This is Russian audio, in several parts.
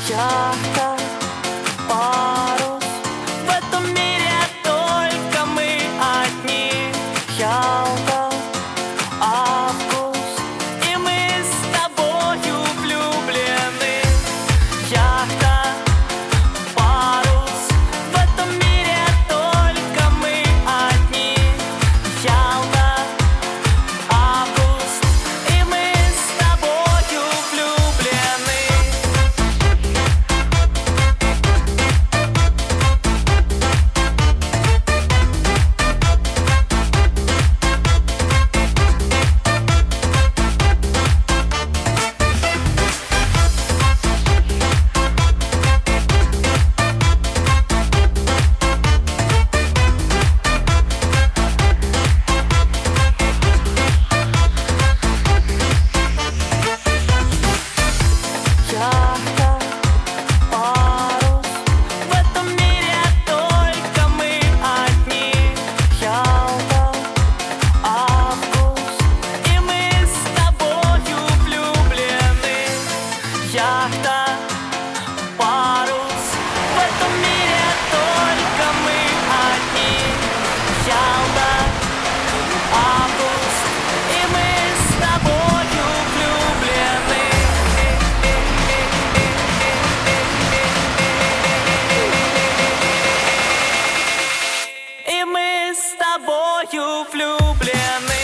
Яхта, парус, в этом мире только мы одни. Ялта, август, и мы с тобою влюблены. Яхта, парус, в этом мире только мы одни. Ялта, август, и мы с тобою влюблены. Яхта, парус, в этом мире только мы одни. Ялта, август, и мы с тобою влюблены. Яхта, парус, в этом мире только мы одни. Ялта, август, и мы с тобою влюблены. И мы с тобою влюблены.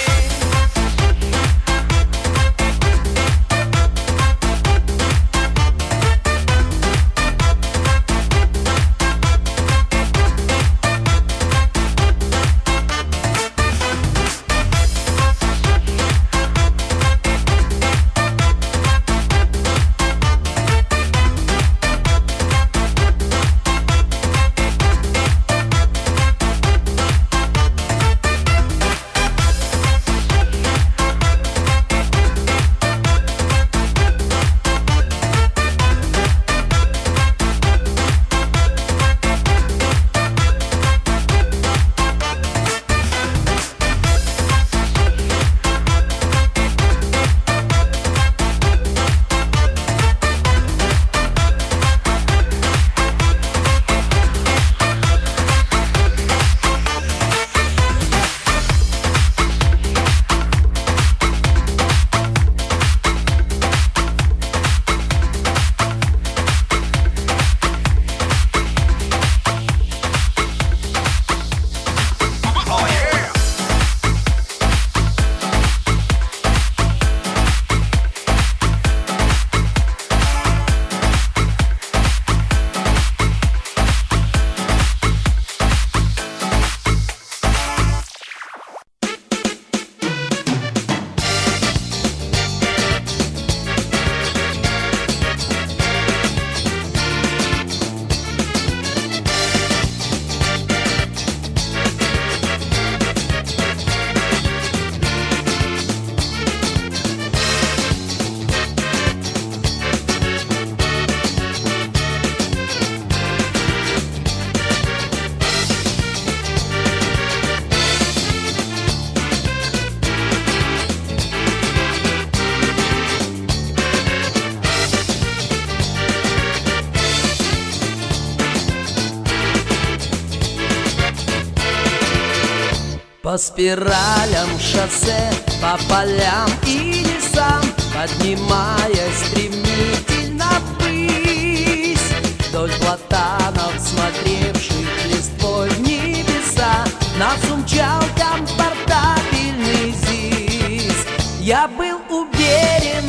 По спиралям шоссе, по полям и лесам, поднимаясь стремительно ввысь, вдоль платанов, смотревших листвой в небеса, нас умчал комфортабельный ЗИС. Я был уверен,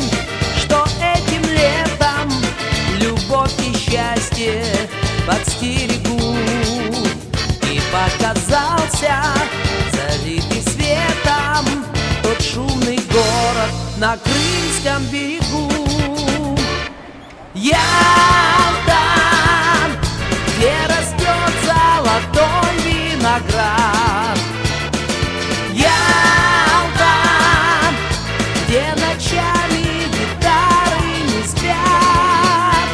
что этим летом любовь и счастье подстерегут, и показался залитый светом тот шумный город на Крымском берегу. Ялта, где растет золотой виноград. Ялта, где ночами гитары не спят.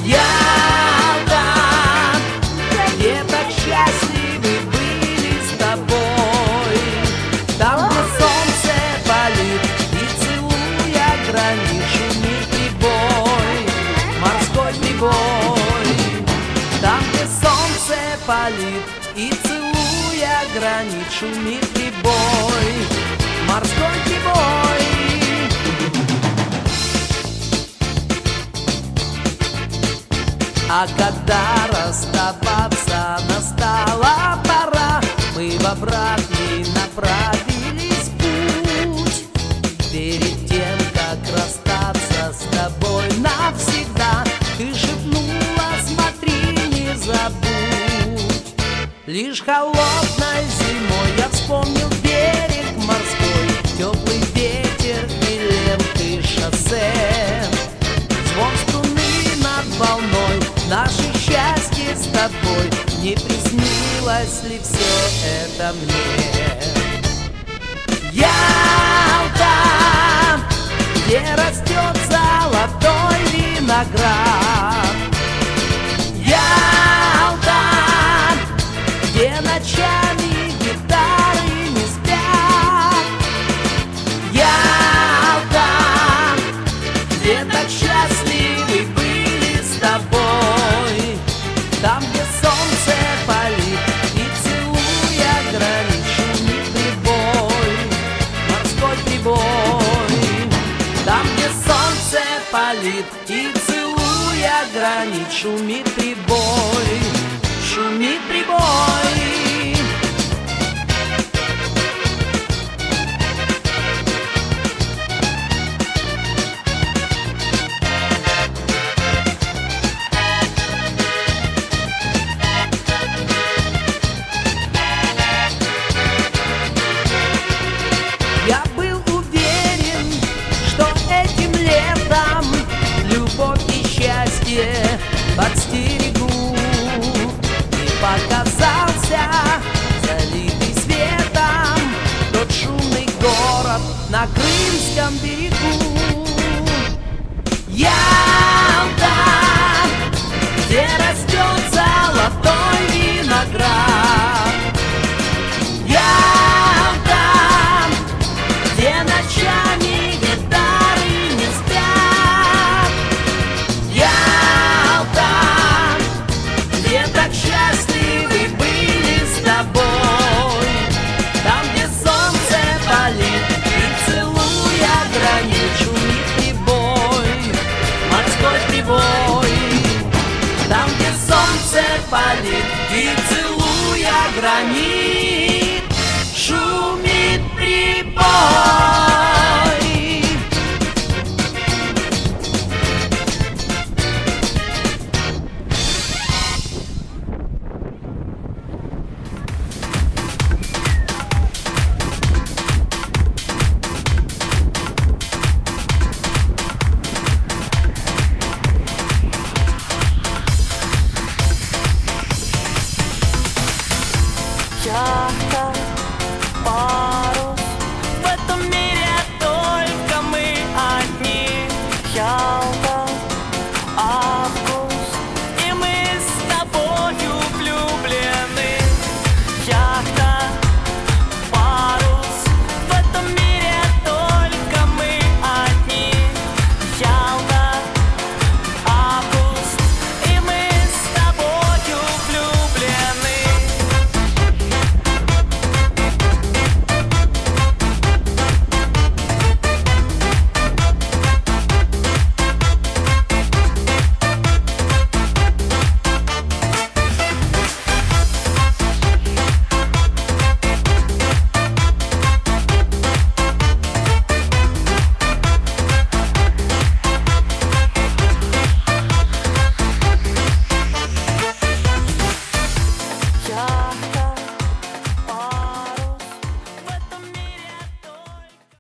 Ялта, где так счастливы были с тобой. Там, где солнце палит и целуя гранит шумит прибой. палит, и целуя гранит шумит прибой, морской прибой. А когда расставаться настала пора, мы в обратный направились путь. Перед тем, как расстаться с тобой навсегда, ты шепнула: смотри, не забудь. Лишь холодной зимой я вспомнил берег морской, теплый ветер и ленты шоссе, звон струны над волной, наше счастье с тобой. Не приснилось ли все это мне? Ялта, где растет золотой виноград. Ялта, где ночами гитары не спят. Ялта, где так счастливы были с тобой. Там, где солнце палит, и целуя гранит шумит прибой, морской прибой. Там, где солнце палит, и целуя гранит шумит прибой, шумит прибой. Я был уверен, что этим летом любовь и счастье подстерегут. И показался залитый светом тот шумный город на Крымском берегу. Ялта, где растет золотой виноград. Ночами гитары не спят. Ялта, где так счастливы были с тобой. Там, где солнце палит, и целуя гранит шумит прибой, морской прибой. Там, где солнце палит, и целуя гранит шумит прибой.